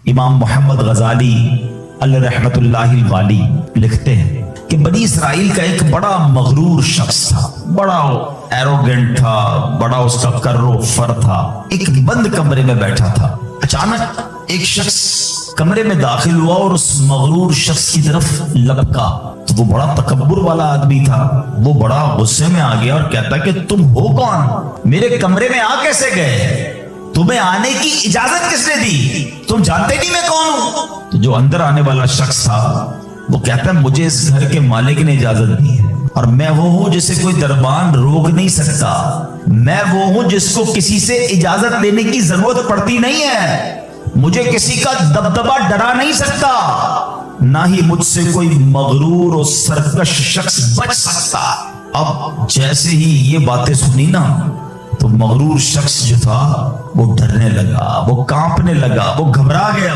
امام محمد غزالی علیہ رحمت اللہ الوالی لکھتے ہیں کہ بنی اسرائیل کا ایک بڑا مغرور شخص تھا، بڑا ایروگنٹ تھا، بڑا اس کا کر و فر تھا۔ ایک بند کمرے میں بیٹھا تھا، اچانک ایک شخص کمرے میں داخل ہوا اور اس مغرور شخص کی طرف لپکا تو وہ بڑا تکبر والا آدمی تھا، وہ بڑا غصے میں آ گیا اور کہتا کہ تم ہو کون؟ میرے کمرے میں آ کیسے گئے؟ تمہیں آنے کی اجازت کس نے دی؟ تم جانتے نہیں میں کون ہوں؟ تو جو اندر آنے والا شخص تھا وہ کہتا ہے مجھے اس گھر کے مالک نے اجازت دی ہے اور میں وہ ہوں جسے کوئی دربان روک نہیں سکتا، میں وہ ہوں جس کو کسی سے اجازت لینے کی ضرورت پڑتی نہیں ہے، مجھے کسی کا دبدبا ڈرا نہیں سکتا، نہ ہی مجھ سے کوئی مغرور اور سرکش شخص بچ سکتا۔ اب جیسے ہی یہ باتیں سنی نا تو مغرور شخص جو تھا وہ ڈرنے لگا، وہ کانپنے لگا، وہ گھبرا گیا۔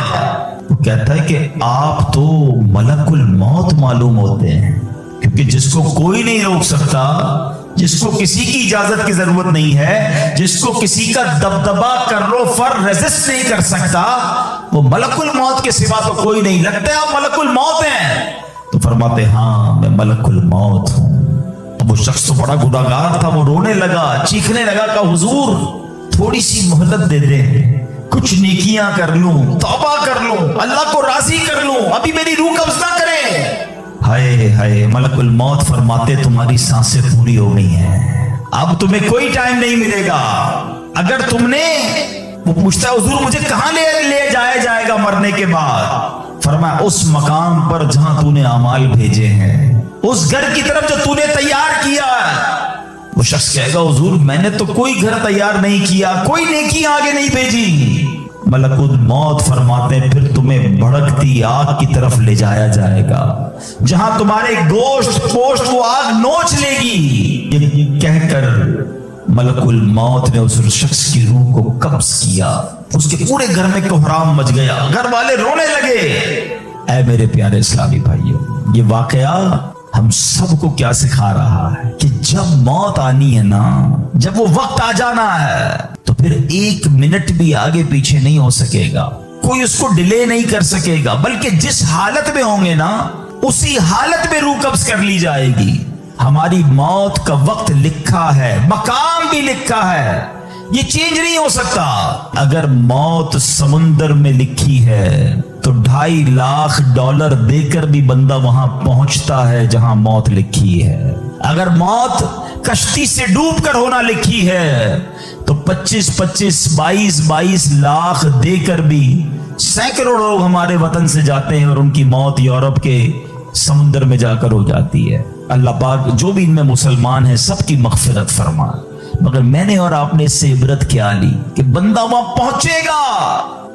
وہ کہتا ہے کہ آپ تو ملک الموت معلوم ہوتے ہیں، کیونکہ جس کو کوئی نہیں روک سکتا، جس کو کسی کی اجازت کی ضرورت نہیں ہے، جس کو کسی کا دبدبا کرو فر ریزسٹ نہیں کر سکتا، وہ ملک الموت کے سوا تو کوئی نہیں۔ لگتا ہے آپ ملک الموت ہیں؟ تو فرماتے ہاں میں ملک الموت ہوں۔ وہ شخص تو بڑا گناہگار تھا، وہ رونے لگا، چیخنے لگا کہ حضور تھوڑی سی مہلت دے دے، کچھ نیکیاں کر لوں، توبہ کر لوں، اللہ کو راضی کر لوں، ابھی میری روح قبض نہ کرے۔ ہائے ہائے، ملک الموت فرماتے تمہاری سانسیں پوری ہو گئی ہیں، اب تمہیں کوئی ٹائم نہیں ملے گا۔ اگر تم نے، وہ پوچھتا ہے حضور مجھے کہاں لے جایا جائے گا مرنے کے بعد؟ فرمایا اس مقام پر جہاں تو نے اعمال بھیجے ہیں، اس گھر کی طرف جو تو نے تیار کیا۔ وہ شخص کہے گا حضور میں نے تو کوئی گھر تیار نہیں کیا، کوئی نیکی آگے نہیں بھیجی۔ ملک الموت فرماتے ہیں پھر تمہیں بھڑکتی آگ کی طرف لے جایا جائے گا، جہاں تمہارے گوشت پوشت وہ آگ نوچ لے گی۔ یہ کہہ کر ملک الموت نے اس شخص کی روح کو قبض کیا، اس کے پورے گھر میں کوہرام مچ گیا، گھر والے رونے لگے۔ اے میرے پیارے اسلامی بھائیوں، یہ واقعہ ہم سب کو کیا سکھا رہا ہے کہ جب موت آنی ہے نا، جب وہ وقت آ جانا ہے تو پھر ایک منٹ بھی آگے پیچھے نہیں ہو سکے گا، کوئی اس کو ڈیلے نہیں کر سکے گا، بلکہ جس حالت میں ہوں گے نا اسی حالت میں روح قبض کر لی جائے گی۔ ہماری موت کا وقت لکھا ہے، مقام بھی لکھا ہے، یہ چینج نہیں ہو سکتا۔ اگر موت سمندر میں لکھی ہے تو $2.5 دے کر بھی بندہ وہاں پہنچتا ہے جہاں موت لکھی ہے۔ اگر موت کشتی سے ڈوب کر ہونا لکھی ہے تو 22 لاکھ دے کر بھی سینکڑوں لوگ ہمارے وطن سے جاتے ہیں اور ان کی موت یورپ کے سمندر میں جا کر ہو جاتی ہے۔ اللہ پاک جو بھی ان میں مسلمان ہیں سب کی مغفرت فرما۔ مگر میں نے اور آپ نے اس سے عبرت کیا لی کہ بندہ وہاں پہنچے گا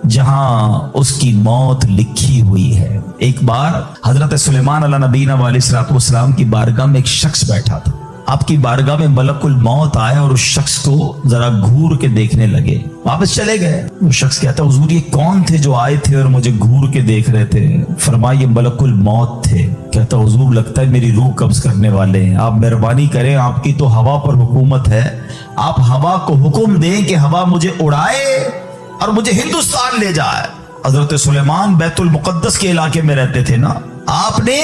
جہاں اس کی موت لکھی ہوئی ہے۔ ایک بار حضرت سلیمان علیہ نبینا علیہ السلام کی بارگاہ میں ایک شخص بیٹھا تھا۔ آپ کی بارگاہ میں ملک الموت آئے اور اس شخص کو ذرا گھور کے دیکھنے لگے، واپس چلے گئے۔ وہ شخص کہتا حضور یہ کون تھے جو آئے تھے اور مجھے گھور کے دیکھ رہے تھے؟ فرمایا یہ ملک الموت تھے۔ کہتا حضور لگتا ہے میری روح قبض کرنے والے ہیں، آپ مہربانی کریں، آپ کی تو ہوا پر حکومت ہے، آپ ہوا کو حکم دیں کہ ہوا مجھے اڑائے اور مجھے ہندوستان لے جائے۔ حضرت سلیمان بیت المقدس کے علاقے میں رہتے تھے نا، آپ نے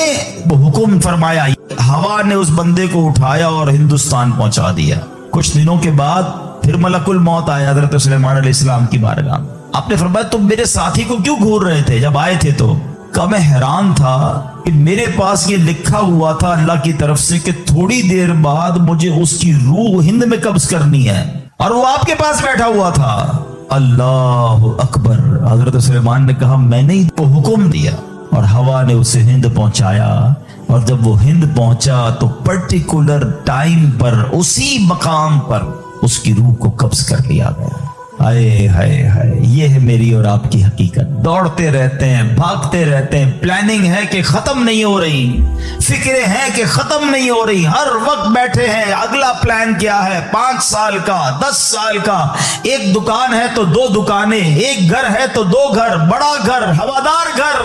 وہ حکم فرمایا، ہوا نے اس بندے کو اٹھایا اور ہندوستان پہنچا دیا۔ کچھ دنوں کے بعد پھر ملک الموت آیا حضرت سلیمان علیہ السلام کی بارگاہ۔ آپ نے فرمایا تم میرے ساتھی کو کیوں گھور رہے تھے جب آئے تھے؟ تو کہ میں حیران تھا کہ میرے پاس یہ لکھا ہوا تھا اللہ کی طرف سے کہ تھوڑی دیر بعد مجھے اس کی روح ہند میں قبض کرنی ہے، اور وہ آپ کے پاس بیٹھا ہوا تھا۔ اللہ اکبر۔ حضرت سلیمان نے کہا میں نے کو حکم دیا اور ہوا نے اسے ہند پہنچایا، اور جب وہ ہند پہنچا تو پرٹیکولر ٹائم پر اسی مقام پر اس کی روح کو قبض کر لیا گیا۔ ہائے ہائے ہائے، یہ ہے میری اور آپ کی حقیقت۔ دوڑتے رہتے ہیں، بھاگتے رہتے ہیں، پلاننگ ہے کہ ختم نہیں ہو رہی، فکریں ہیں کہ ختم نہیں ہو رہی، ہر وقت بیٹھے ہیں اگلا پلان کیا ہے، 5 سال کا، 10 سال کا۔ ایک دکان ہے تو 2 دکانیں، ایک گھر ہے تو 2 گھر، بڑا گھر، ہوادار گھر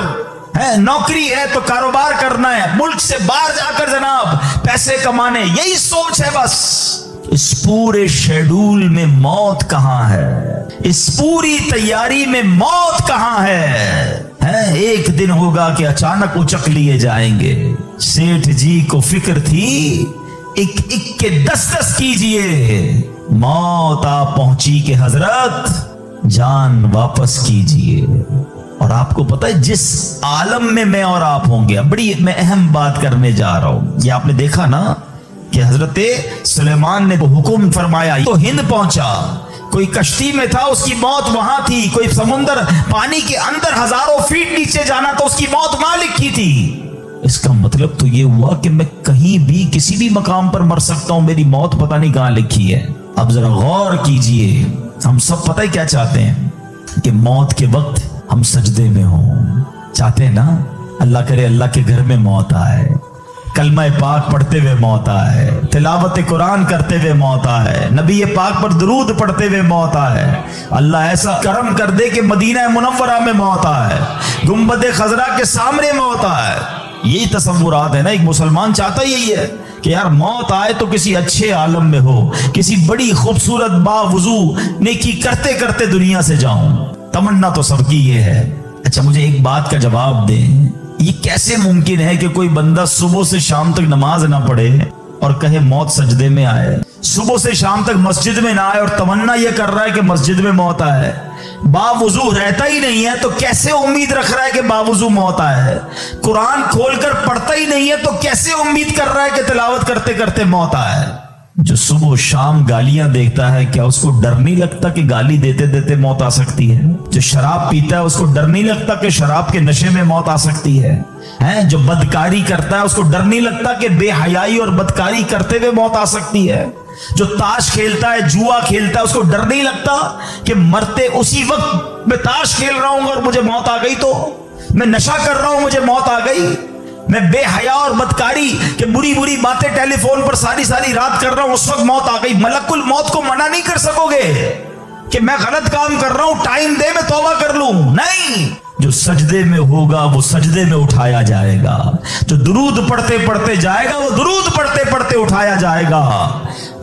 ہے، نوکری ہے تو کاروبار کرنا ہے، ملک سے باہر جا کر جناب پیسے کمانے، یہی سوچ ہے بس۔ اس پورے شیڈول میں موت کہاں ہے؟ اس پوری تیاری میں موت کہاں ہے؟ ایک دن ہوگا کہ اچانک اچک لیے جائیں گے. سیٹھ جی کو فکر تھی ایک ایک کے 10 کیجئے, موت آ پہنچی کہ حضرت جان واپس کیجئے. اور آپ کو پتہ ہے جس عالم میں میں اور آپ ہوں گے, بڑی میں اہم بات کرنے جا رہا ہوں. یہ آپ نے دیکھا نا کہ حضرت سلیمان نے حکم فرمایا تو ہند پہنچا, کوئی کشتی میں تھا اس کی موت وہاں تھی, کوئی سمندر پانی کے اندر ہزاروں فیٹ نیچے جانا تو اس کی موت وہاں لکھی تھی. اس کا مطلب تو یہ ہوا کہ میں کہیں بھی کسی بھی مقام پر مر سکتا ہوں, میری موت پتہ نہیں کہاں لکھی ہے. اب ذرا غور کیجئے, ہم سب پتہ ہے کیا چاہتے ہیں کہ موت کے وقت ہم سجدے میں ہوں. چاہتے ہیں نا اللہ کرے اللہ کے گھر میں موت آئے, کلمہ پاک پڑھتے ہوئے موت آئے, تلاوت قرآن کرتے ہوئے موت آئے, نبی پاک پر درود پڑھتے ہوئے موت آئے, اللہ ایسا کرم کر دے کہ مدینہ منورہ میں موت آئے, گنبد خضرا کے سامنے موت آئے. یہی تصورات ہے نا, ایک مسلمان چاہتا یہی ہے کہ یار موت آئے تو کسی اچھے عالم میں ہو, کسی بڑی خوبصورت باوضو نیکی کرتے کرتے دنیا سے جاؤں. تمنا تو سب کی یہ ہے. اچھا مجھے ایک بات کا جواب دیں, یہ کیسے ممکن ہے کہ کوئی بندہ صبح سے شام تک نماز نہ پڑھے اور کہے موت سجدے میں آئے, صبح سے شام تک مسجد میں نہ آئے اور تمنا یہ کر رہا ہے کہ مسجد میں موت آئے, باوضو رہتا ہی نہیں ہے تو کیسے امید رکھ رہا ہے کہ باوضو موت آئے, قرآن کھول کر پڑھتا ہی نہیں ہے تو کیسے امید کر رہا ہے کہ تلاوت کرتے کرتے موت آئے. جو صبح و شام گالیاں دیکھتا ہے کیا اس کو ڈر نہیں لگتا کہ گالی دیتے دیتے موت آ سکتی ہے؟ جو شراب پیتا ہے اس کو ڈر نہیں لگتا کہ شراب کے نشے میں موت آ سکتی ہے؟ جو بدکاری کرتا ہے اس کو ڈر نہیں لگتا کہ بے حیائی اور بدکاری کرتے ہوئے موت آ سکتی ہے؟ جو تاش کھیلتا ہے, جوا کھیلتا ہے, اس کو ڈر نہیں لگتا کہ مرتے اسی وقت میں تاش کھیل رہا ہوں اور مجھے موت آ گئی, تو میں نشہ کر رہا ہوں مجھے موت آ گئی, میں بے حیا اور بدکاری کہ بری بری باتیں ٹیلی فون پر ساری رات کر رہا ہوں اس وقت موت آ گئی. ملک الموت کو منع نہیں کر سکو گے کہ میں غلط کام کر رہا ہوں, ٹائم دے میں توبہ کر لوں. نہیں, جو سجدے میں ہوگا وہ سجدے میں اٹھایا جائے گا, جو درود پڑھتے پڑھتے جائے گا وہ درود پڑھتے پڑھتے اٹھایا جائے گا.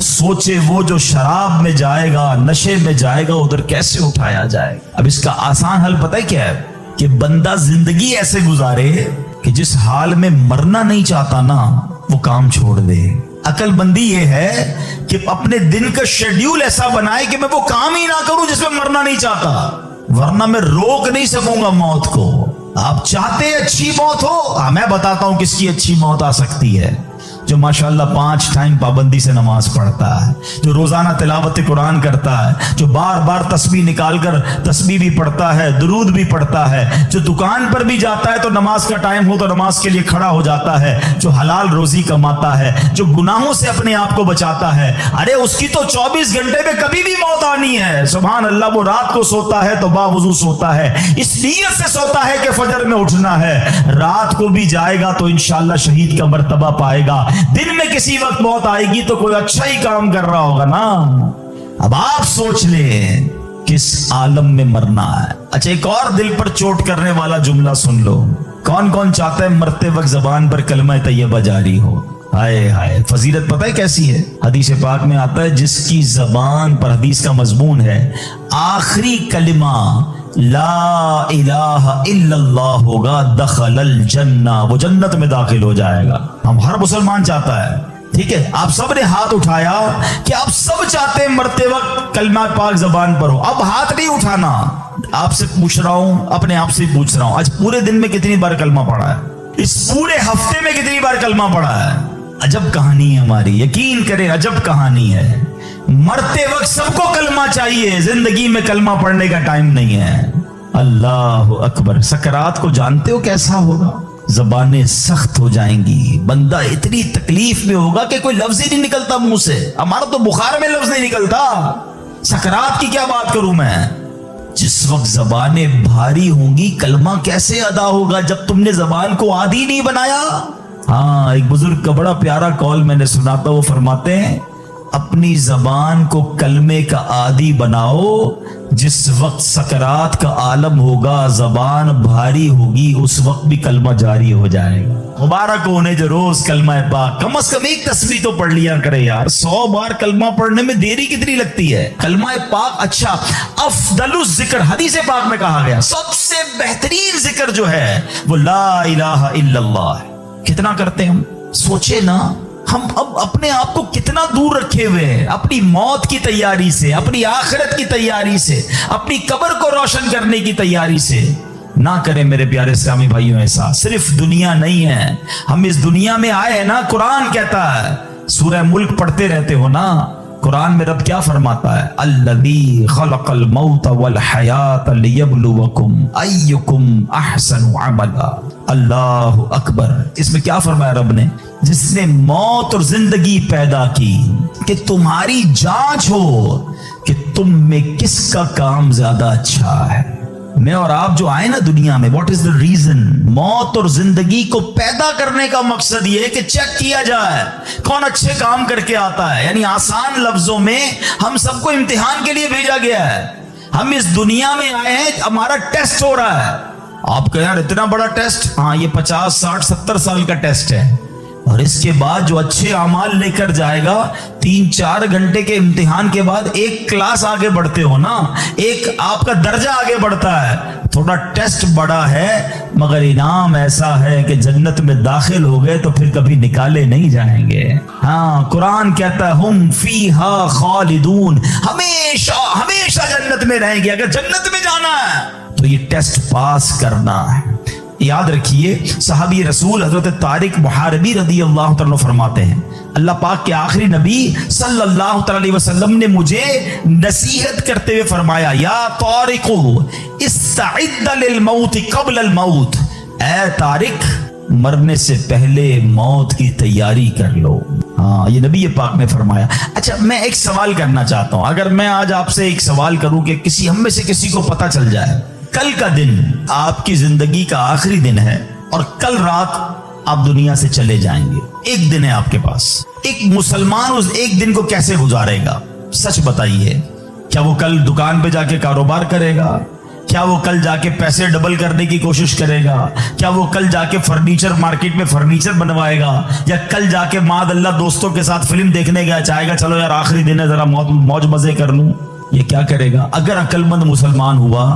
سوچے وہ جو شراب میں جائے گا, نشے میں جائے گا, ادھر کیسے اٹھایا جائے گا. اب اس کا آسان حل پتہ ہے کیا ہے کہ بندہ زندگی ایسے گزارے کہ جس حال میں مرنا نہیں چاہتا نا وہ کام چھوڑ دے. عقل بندی یہ ہے کہ اپنے دن کا شیڈیول ایسا بنائے کہ میں وہ کام ہی نہ کروں جس میں مرنا نہیں چاہتا, ورنہ میں روک نہیں سکوں گا موت کو. آپ چاہتے اچھی موت ہو, میں بتاتا ہوں کس کی اچھی موت آ سکتی ہے. جو ماشاءاللہ 5 ٹائم پابندی سے نماز پڑھتا ہے, جو روزانہ تلاوت قرآن کرتا ہے, جو بار بار تسبیح نکال کر تسبیح بھی پڑھتا ہے, درود بھی پڑھتا ہے, جو دکان پر بھی جاتا ہے تو نماز کا ٹائم ہو تو نماز کے لیے کھڑا ہو جاتا ہے, جو حلال روزی کماتا ہے, جو گناہوں سے اپنے آپ کو بچاتا ہے. ارے اس کی تو 24 گھنٹے میں کبھی بھی موت آنی ہے. سبحان اللہ, وہ رات کو سوتا ہے تو باوضو سوتا ہے, اس نیت سے سوتا ہے کہ فجر میں اٹھنا ہے. رات کو بھی جائے گا تو انشاءاللہ شہید کا مرتبہ پائے گا. دن میں کسی وقت موت آئے گی تو کوئی اچھا ہی کام کر رہا ہوگا نا. اب آپ سوچ لیں کس عالم میں مرنا ہے. اچھا ایک اور دل پر چوٹ کرنے والا جملہ سن لو. کون کون چاہتا ہے مرتے وقت زبان پر کلمہ طیبہ جاری ہو؟ ہائے ہائے, فضیلت پتہ ہے کیسی ہے؟ حدیث پاک میں آتا ہے جس کی زبان پر, حدیث کا مضمون ہے, آخری کلمہ لا الہ الا اللہ ہوگا, دخل الجنہ, وہ جنت میں داخل ہو جائے گا. ہم ہر مسلمان چاہتا ہے, ٹھیک ہے. آپ سب نے ہاتھ اٹھایا کہ آپ سب چاہتے ہیں مرتے وقت کلمہ پاک زبان پر ہو. اب ہاتھ نہیں اٹھانا, آپ سے پوچھ رہا ہوں, اپنے آپ سے پوچھ رہا ہوں, آج پورے دن میں کتنی بار کلمہ پڑھا ہے؟ اس پورے ہفتے میں کتنی بار کلمہ پڑھا ہے؟ عجب کہانی ہے ہماری, یقین کریں عجب کہانی ہے. مرتے وقت سب کو کلمہ چاہیے, زندگی میں کلمہ پڑھنے کا ٹائم نہیں ہے. اللہ اکبر. سکرات کو جانتے ہو کیسا ہوگا؟ زبانیں سخت ہو جائیں گی, بندہ اتنی تکلیف میں ہوگا کہ کوئی لفظ ہی نہیں نکلتا منہ سے. ہمارا تو بخار میں لفظ نہیں نکلتا, سکرات کی کیا بات کروں میں. جس وقت زبانیں بھاری ہوں گی کلمہ کیسے ادا ہوگا جب تم نے زبان کو عادی نہیں بنایا. ہاں, ایک بزرگ کا بڑا پیارا قول میں نے سنا تھا, وہ فرماتے ہیں اپنی زبان کو کلمے کا عادی بناؤ, जिस वक्त सकरात का आलम होगा, जबान भारी होगी, उस वक्त भी कलमा जारी हो जाएगा। मुबारक होने जो रोज कलमा पाक, कम से कम एक तस्बीह तो पढ़ लिया करे यार। 100 बार कलमा पढ़ने में देरी कितनी लगती है? कलमा पाक अच्छा, अफदलुज जिक्र हदीस पाक में कहा गया, सबसे बेहतरीन जिक्र जो है वो ला इलाहा इल्लल्लाह। कितना करते हैं हम? सोचे ना, हम अब अपने आप को कितना दूर रखे हुए हैं अपनी मौत की तैयारी से, अपनी आखिरत की तैयारी से, अपनी कब्र को रोशन करने की तैयारी से। ना करें मेरे प्यारे इस्लामी भाइयों ऐसा। सिर्फ दुनिया नहीं है, हम इस दुनिया में आए हैं ना, कुरान कहता है, सूरह मुल्क पढ़ते रहते हो ना, कुरान में रब क्या फरमाता है? अल्लज़ी खलक़ल मौत वल हयात लियब्लुवकुम अय्युकुम अहसनु अमला। अल्लाहु अकबर। इसमें क्या फरमाया रब ने? जिसने मौत और जिंदगी पैदा की कि तुम्हारी जांच हो कि तुम में किसका काम ज्यादा अच्छा है। मैं और आप जो आए ना दुनिया में, व्हाट इज द रीजन? मौत और जिंदगी को पैदा करने का मकसद ये है कि चेक किया जाए कौन अच्छे काम करके आता है। यानी आसान लफ्जों में हम सबको इम्तिहान के लिए भेजा गया है। हम इस दुनिया में आए हैं, हमारा टेस्ट हो रहा है। आप कहें यार इतना बड़ा टेस्ट? हाँ, ये 50, 60, 70 साल का टेस्ट है। और इसके बाद जो अच्छे अमाल लेकर जाएगा, 3-4 घंटे के इम्तिहान के बाद एक क्लास आगे बढ़ते हो ना, एक आपका दर्जा आगे बढ़ता है। थोड़ा टेस्ट बड़ा है मगर इनाम ऐसा है कि जन्नत में दाखिल हो गए तो फिर कभी निकाले नहीं जाएंगे। हाँ, कुरान कहता है हुम फीहा खालिदून, हमेशा हमेशा जन्नत में रहेंगे। अगर जन्नत में जाना है तो ये टेस्ट पास करना है। याद रखिए, सहाबी रसूल हजरत तारिक मुहारबी रदी अल्लाह तआला फरमाते हैं, अल्लाह पाक के आखिरी नबी सल्लल्लाहु अलैहि वसल्लम ने मुझे नसीहत करते हुए फरमाया, या तारिकु इस्तइद्द लिल मौत क़ब्ल अल मौत। ऐ तारिक, मरने से पहले मौत की तैयारी कर लो। हाँ, ये नबी पाक ने फरमाया। अच्छा, मैं एक सवाल करना चाहता हूं। अगर मैं आज आपसे एक सवाल करूं कि किसी हम में से किसी को पता चल जाए कल का दिन आपकी जिंदगी का आखिरी दिन है और कल रात आप दुनिया से चले जाएंगे, एक दिन है आपके पास, एक मुसलमान उस एक दिन को कैसे गुजारेगा? सच बताइए। क्या वो कल दुकान पे जाके कारोबार करेगा? क्या वो कल जाके पैसे डबल करने की कोशिश करेगा? क्या वो कल जाके फर्नीचर मार्केट में फर्नीचर बनवाएगा? या कल जाके मादअल्लाह दोस्तों के साथ फिल्म देखने गया, चाहेगा चलो यार आखिरी दिन है जरा मौज मजे कर लूं? ये क्या करेगा? अगर अक्लमंद मुसलमान हुआ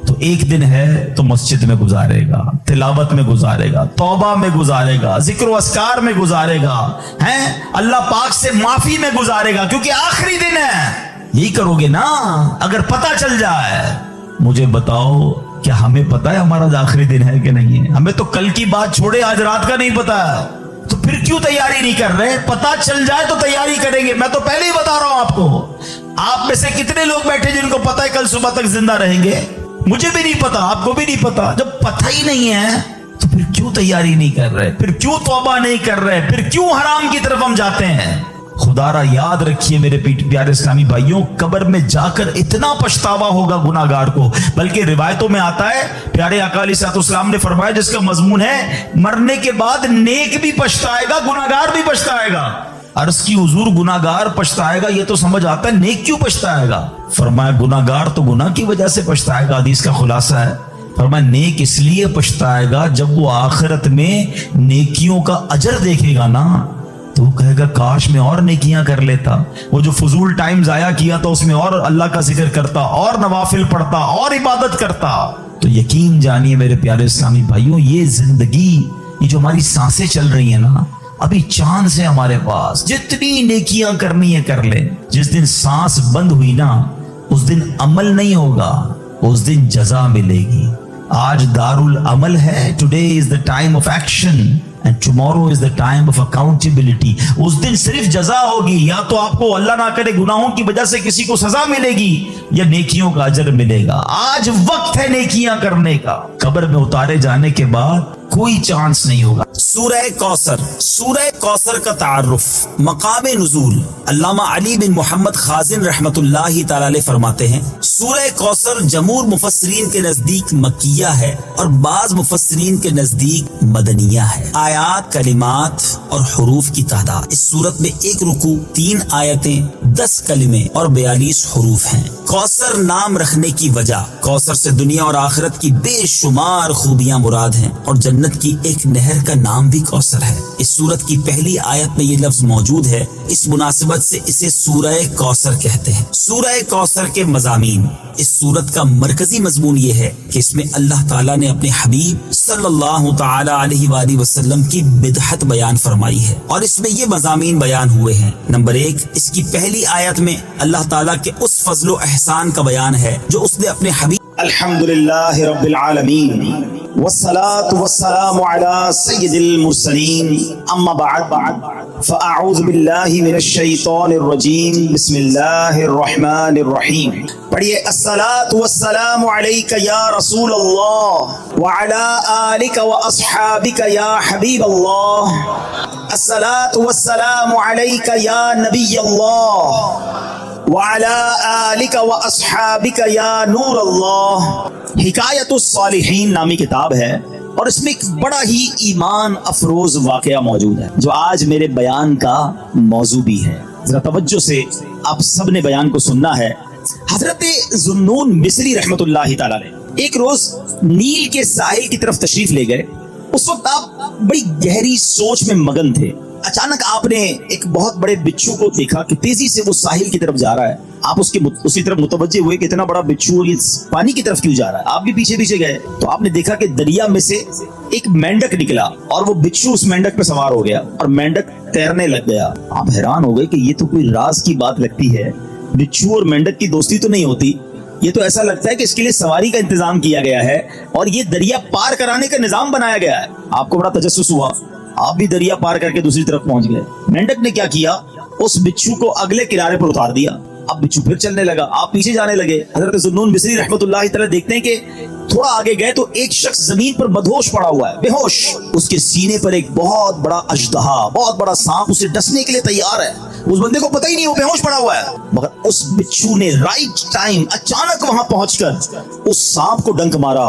तो एक दिन है तो मस्जिद में गुजारेगा, तिलावत में गुजारेगा, तौबा में गुजारेगा, जिक्र व अस्कार में गुजारेगा, हैं अल्लाह पाक से माफी में गुजारेगा, क्योंकि आखिरी दिन है। यही करोगे ना? अगर पता चल जाए, मुझे बताओ क्या हमें पता है हमारा आखिरी दिन है कि नहीं है? हमें तो कल की बात छोड़े आज रात का नहीं पता है, तो फिर क्यों तैयारी नहीं कर रहे? पता चल जाए तो तैयारी करेंगे। मैं तो पहले ही बता रहा हूं आपको। आप में से कितने लोग बैठे जिनको पता है कल सुबह तक जिंदा रहेंगे? मुझे भी नहीं पता, आपको भी नहीं पता। जब पता ही नहीं है तो फिर क्यों तैयारी नहीं कर रहे? फिर क्यों तौबा नहीं कर रहे? फिर क्यों हराम की तरफ हम जाते हैं? खुदारा याद रखिए मेरे प्यारे इस्लामी भाइयों, कब्र में जाकर इतना पछतावा होगा गुनाहगार को। बल्कि रिवायतों में आता है, प्यारे आका अलैहिस्सलाम ने फरमाया, जिसका मजमून है मरने के बाद नेक भी पछताएगा, गुनाहगार भी पछताएगा। अर्ज की हुजूर, गुनाहगार पछताएगा ये तो समझ आता है, नेक क्यों पछताएगा? फरमाया गुनाहगार तो गुनाह की वजह से पछताएगा, हदीस का खुलासा है। फरमाया नेक इसलिए पछताएगा जब वो आखिरत में नेकियों का अजर देखेगा ना, तो वो कहेगा काश मैं और नेकियां कर लेता। वो जो फजूल टाइम जाया किया तो उसमें और अल्लाह का जिक्र करता, और नवाफिल पढ़ता, और इबादत करता। तो यकीन जानिए मेरे प्यारे इस्लामी भाइयों, ये जिंदगी, ये जो हमारी सांसें चल रही है ना, अभी चांद से हमारे पास, जितनी नेकियां करनी है कर ले। जिस दिन सांस बंद हुई ना, उस दिन अमल नहीं होगा, उस दिन जजा मिलेगी। आज दारुल अमल है, today is the time of action and tomorrow is the time of accountability. उस दिन सिर्फ जजा होगी, या तो आपको अल्लाह ना करे गुनाहों की वजह से किसी को सजा मिलेगी, या नेकियों का अजर मिलेगा। आज वक्त है नेकियां करने का। कब्र में उतारे जाने के बाद कोई चांस नहीं होगा। सूरह कौसर का तारुफ, मकाम नुज़ूल। अल्लामा अली बिन मोहम्मद खाजिन रहमतुल्लाहि ताला अलैह फरमाते हैं, सूरह कौसर जमूर मुफस्सिरीन के नजदीक मक्किया है और बाज मुफस्सिरीन के नजदीक मदनिया है। आयात, कलिमात और हुरूफ की तादाद, इस सूरत में एक रुकू, 3 आयतें, 10 कलिमे और 42 हुरूफ हैं। कौसर नाम रखने की वजह, कौसर से दुनिया और आखिरत की बेशुमार खूबियां मुराद हैं और जन्नत की एक नहर का नाम भी कौसर है। इस सूरत की पहली आयत में ये लफ्ज मौजूद है, इस मुनासिबत से इसे सूरह कौसर कहते हैं। सूरह कौसर के मज़ामीन, इस सूरत का मरकजी मजमून ये है कि इसमें अल्लाह ताला ने अपने हबीब सल्लल्लाहु ताला अलैहि वसल्लम की बिदअत बयान फरमाई है और इसमें ये मज़ामीन बयान हुए हैं। नंबर 1, इसकी पहली आयत में अल्लाह ताला के उस फज़ल व एहसान का बयान है जो उसने अपने हबीब अल्हम्दुलिल्लाहि रब्बिल आलमीन वस्सलातु वस्सलामु अला सय्यिदिल मुरसलीन अम्मा बअद फअऊज़ु बिल्लाहि मिनश शैतानिर रजीम बिस्मिल्लाहिर रहमानिर रहीम। पढ़िए, अस्सलातु वस्सलामु अलैका या रसूल अल्लाह व अला आलिका व अस्हाबिका या हबीब अल्लाह। अस्सलातु वस्सलामु अलैका या नबी अल्लाह वअला आलिका व अस्हाबिका या नूर अल्लाह। हिकायतुस सालिहीन नामी किताब है और इसमें एक बड़ा ही ईमान अफरोज वाकया मौजूद है जो आज मेरे बयान का मौजू भी है। जरा तवज्जो से आप सब ने बयान को सुनना है। हजरत ज़ुन्नून मिस्री रहमतुल्लाहि ताला अलैह एक रोज नील के साहिल की तरफ तशरीफ ले गए। उस वक्त आप बड़ी गहरी सोच में मगन थे। अचानक आपने एक बहुत बड़े बिच्छू को देखा कि तेजी से वो साहिल की तरफ जा रहा है। आप उसकी तरफ मुतवज्जे हुए कि इतना बड़ा बिच्छू और ये पानी की तरफ क्यों जा रहा है। आप भी पीछे पीछे गए तो आपने देखा कि दरिया में से एक मेंढक निकला और वो बिच्छू उस मेंढक पे सवार हो गया और मेंढक तैरने लग गया। आप हैरान हो गए कि ये तो कोई राज की बात लगती है। बिच्छू और मेंढक की दोस्ती तो नहीं होती, ये तो ऐसा लगता है कि इसके लिए सवारी का इंतजाम किया गया है और ये दरिया पार कराने का निजाम बनाया गया है। आपको बड़ा तजस्सुस हुआ, आप भी दरिया पार करके दूसरी तरफ पहुंच गए। मेंढक ने क्या किया, उस बिच्छू को अगले किनारे पर उतार दिया। अब बिच्छू फिर चलने लगा, आप पीछे जाने लगे। हजरत ज़ुन्नून मिस्री रहमतुल्लाहि तआला देखते हैं कि थोड़ा आगे गए तो एक शख्स जमीन पर मदहोश पड़ा हुआ है, बेहोश। उसके सीने पर एक बहुत बड़ा अजदहा, बहुत बड़ा सांप उसे डसने के लिए तैयार है। उस बंदे को पता ही नहीं वो बेहोश पड़ा हुआ है, मगर उस बिच्छू ने राइट टाइम अचानक वहां पहुंचकर उस सांप को डंक मारा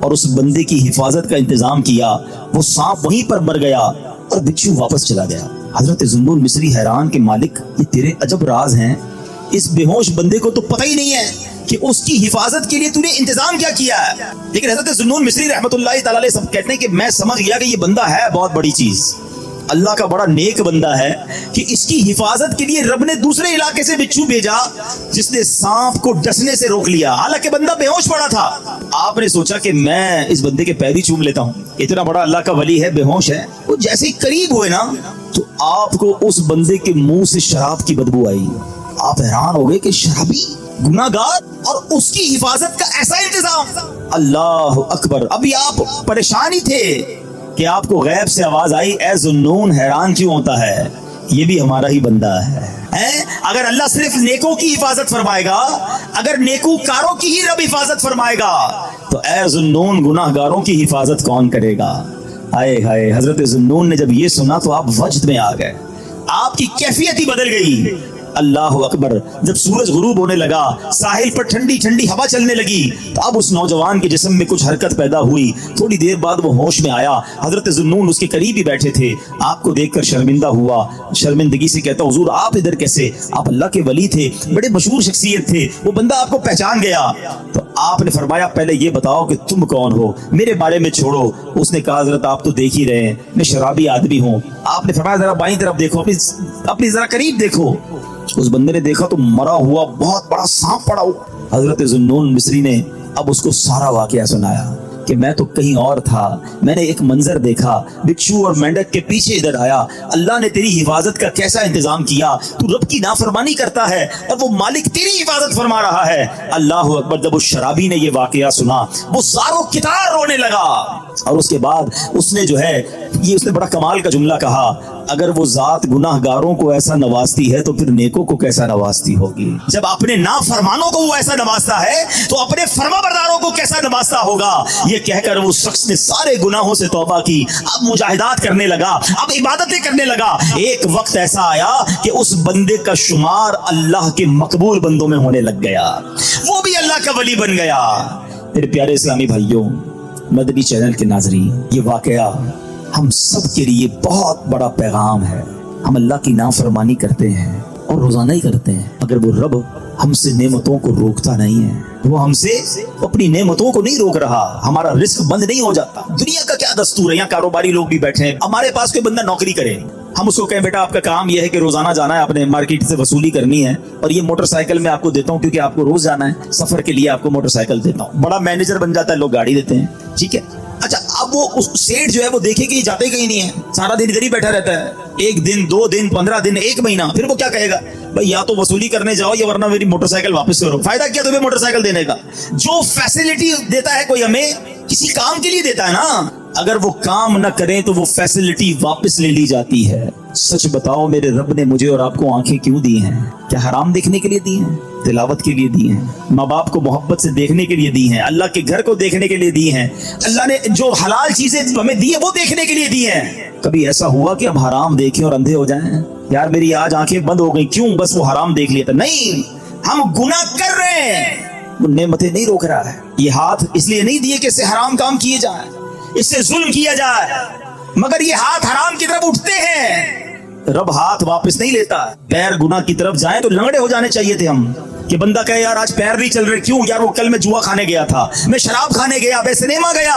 और उस बंदे की हिफाजत का इंतजाम किया। वो सांप वहीं पर मर गया और बिच्छू वापस चला गया। हजरत ज़ुन्नून मिस्री हैरान के मालिक, ये तेरे अजब राज हैं। इस बेहोश बंदे को तो पता ही नहीं है कि उसकी हिफाजत के लिए तूने इंतजाम क्या किया है। लेकिन हजरत ज़ुन्नून मिस्री रहमतुल्लाहि ताला अलैह सब कहते हैं कि मैं समझ गया कि ये बंदा है बहुत बड़ी चीज, अल्लाह का बड़ा नेक बंदा है कि इसकी हिफाजत के लिए रब ने दूसरे इलाके से बिच्छू भेजा जिसने सांप को डसने से रोक लिया। हालांकि बंदा बेहोश पड़ा था। आपने सोचा कि मैं इस बंदे के पैर ही चूम लेता हूँ, इतना बड़ा अल्लाह का वली है, बेहोश है। वो जैसे ही करीब हुए ना तो आपको उस बंदे के मुंह से शराब की बदबू आई। आप हैरान हो गए कि शराबी, गुनाहगार और उसकी हिफाजत का ऐसा इंतजाम। अल्लाह अकबर। अभी आप परेशान ही थे कि आपको गैब से आवाज आई, ए ज़ुन्नून हैरान क्यों होता है, ये भी हमारा ही बंदा है। अगर अल्लाह सिर्फ नेकों की हिफाजत फरमाएगा, अगर नेकूकारों की ही रब हिफाजत फरमाएगा तो ए ज़ुन्नून गुनाहगारों की हिफाजत कौन करेगा। हाय हाय। हजरत ज़ुन्नून ने जब ये सुना तो आप वजद में आ गए, आपकी कैफियत ही बदल गई। अल्लाह अकबर। जब सूरज गुरूब होने लगा, साहिल पर ठंडी ठंडी हवा चलने लगी तो अब उस नौजवान के जिस्म में कुछ हरकत पैदा हुई। थोड़ी देर बाद वो होश में आया। हजरत ज़ुन्नून उसके करीब ही बैठे थे। आपको देखकर शर्मिंदा हुआ, शर्मिंदगी से कहता, हुजूर आप इधर कैसे? आप अल्लाह के वली थे, बड़े मशहूर शख्सियत थे, वो बंदा आपको पहचान गया। तो आपने फरमाया पहले ये बताओ कि तुम कौन हो, मेरे बारे में छोड़ो। उसने कहा हजरत आप तो देख ही रहे हैं, मैं शराबी आदमी हूँ। आपने फरमाया जरा बाईं तरफ देखो, अपनी जरा करीब देखो। उस बंदे ने देखा तो मरा हुआ बहुत बड़ा सांप पड़ा हुआ। हजरत ज़ुन्नून मिस्री ने अब उसको सारा वाकया सुनाया कि मैं तो कहीं और था, मैंने एक मंजर देखा, बिच्छू और मेंढक के पीछे इधर आया, अल्लाह ने तेरी हिफाजत का कैसा इंतजाम किया, तू रब की नाफरमानी करता है और वो मालिक तेरी हिफाजत फरमा रहा है। अल्लाह अकबर। जब उस शराबी ने ये वाकया सुना वो ज़ारो कितार रोने लगा और उसके बाद उसने जो है ये उसने बड़ा कमाल का जुमला कहा, अगर वो जात गुनाहगारों को ऐसा नवाजती है तो फिर नेकों को कैसा नवाजती होगी। जब अपने नाफरमानों को वो ऐसा नवाजता है तो अपने फरमाबरदारों को कैसा नवाजता होगा। ये ये कहकर वो शख्स ने सारे गुनाहों से तौबा की, अब मुजाहिदात करने लगा, अब इबादतें करने लगा। एक वक्त ऐसा आया कि उस बंदे का शुमार अल्लाह के मकबूल बंदों में होने लग गया, वो भी अल्लाह का वली बन गया। मेरे प्यारे इस्लामी भाइयों, मदनी चैनल के नाज़रीन, ये वाकया हम सब के लिए बहुत बड़ा पैगाम है। हम अल्लाह की नाफरमानी करते हैं और रोजाना ही करते हैं, मगर वो रब हमसे नेमतों को रोकता नहीं है, वो हमसे अपनी नेमतों को नहीं रोक रहा, हमारा रिस्क बंद नहीं हो जाता। दुनिया का क्या दस्तूर है, यहाँ कारोबारी लोग भी बैठे हैं, हमारे पास कोई बंदा नौकरी करे, हम उसको कहें बेटा आपका काम यह है कि रोजाना जाना है, आपने मार्केट से वसूली करनी है और ये मोटरसाइकिल मैं आपको देता हूँ क्योंकि आपको रोज जाना है, सफर के लिए आपको मोटरसाइकिल देता हूँ। बड़ा मैनेजर बन जाता है, लोग गाड़ी देते हैं, ठीक है। अच्छा, अब वो उस सेठ जो है वो देखे कि जाते कहीं नहीं है, सारा दिन इधर ही बैठा रहता है, एक दिन, 2 दिन, 15 दिन, 1 महीना, फिर वो क्या कहेगा, भाई या तो वसूली करने जाओ या वरना मेरी मोटरसाइकिल वापस करो। फायदा क्या तुम्हें मोटरसाइकिल देने का? जो फैसिलिटी देता है कोई हमें किसी काम के लिए देता है ना, अगर वो काम ना करें तो वो फैसिलिटी वापस ले ली जाती है। सच बताओ, मेरे रब ने मुझे और आपको आंखें क्यों दी हैं? क्या हराम देखने के लिए दी हैं? तिलावत के लिए दी हैं, माँ बाप को मोहब्बत से देखने के लिए दी हैं, अल्लाह के घर को देखने के लिए दी हैं, अल्लाह ने जो हलाल चीजें हमें दी है वो देखने के लिए दी हैं। कभी ऐसा हुआ कि हम हराम देखें और अंधे हो जाएं? यार मेरी आज आंखें बंद हो गई, क्यों? बस वो हराम देख लिया था। नहीं, हम गुनाह कर रहे हैं, वो नेमतें नहीं रोक रहा है। ये हाथ इसलिए नहीं दिए कि इससे हराम काम किए जाए, इससे जुल्म किया जाए, मगर ये हाथ हराम की तरफ उठते हैं, रब हाथ वापस नहीं लेता। पैर गुनाह की तरफ जाए तो लंगड़े हो जाने चाहिए थे हम, कि बंदा कहे यार आज पैर नहीं चल रहे, क्यों यार? वो कल मैं जुआ खाने गया था, मैं शराब खाने गया, मैं सिनेमा गया,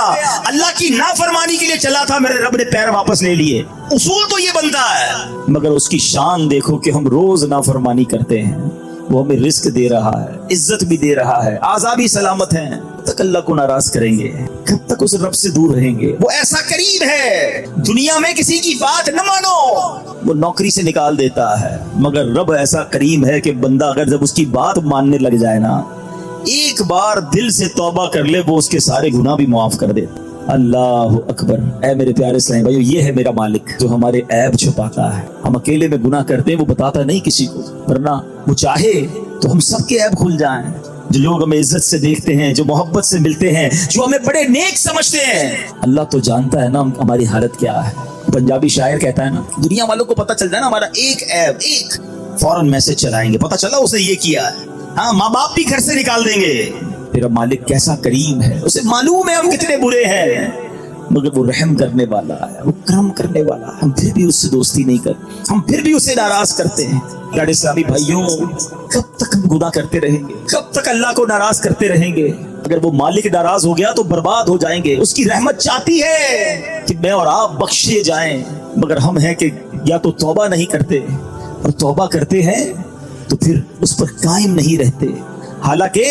अल्लाह की नाफरमानी के लिए चला था, मेरे रब ने पैर वापस ले लिए। उसूल तो ये बनता है, मगर उसकी शान देखो कि हम रोज नाफरमानी करते हैं। वो हमें रिस्क दे रहा है, इज्जत भी दे रहा है, आजादी सलामत है। कब तक अल्लाह को नाराज करेंगे? कब तक उस रब से दूर रहेंगे? वो ऐसा करीब है, दुनिया में किसी की बात न मानो, वो नौकरी से निकाल देता है, मगर रब ऐसा करीम है कि बंदा अगर जब उसकी बात मानने लग जाए ना, एक बार दिल से तौबा कर ले, वो उसके सारे गुनाह भी माफ कर देता। अल्लाह अकबर। ऐ मेरे प्यारे इस्लामी भाइयों, ये है मेरा मालिक जो हमारे ऐब छुपाता है। हम अकेले में गुनाह करते हैं, वो बताता नहीं किसी को, वरना वो चाहे तो हम सबके ऐब खुल जाएं। जो लोग हमें इज्जत से देखते हैं, जो मोहब्बत से मिलते हैं, जो हमें बड़े नेक समझते हैं, अल्लाह तो जानता है ना हमारी हालत क्या है। पंजाबी शायर कहता है ना, दुनिया वालों को पता चल जाए ना हमारा एक ऐब, एक फौरन मैसेज चलाएंगे, पता चला उसने ये किया है, हाँ, माँ बाप भी घर से निकाल देंगे। मेरा मालिक कैसा करीम है, उसे मालूम है हम कितने बुरे हैं, मगर वो रहम करने वाला है, वो करम करने वाला है। हम फिर भी उससे दोस्ती नहीं करते, हम फिर भी उसे नाराज करते हैं। प्यारे इस्लामी भाइयों, कब तक हम गुनाह करते रहेंगे? कब तक अल्लाह को नाराज करते रहेंगे? अगर वो मालिक नाराज हो गया तो बर्बाद हो जाएंगे। उसकी रहमत चाहती है कि मैं और आप बख्शे जाएं, मगर हम हैं कि या तो तौबा नहीं करते, और तौबा करते हैं तो फिर उस पर कायम नहीं रहते। हालांकि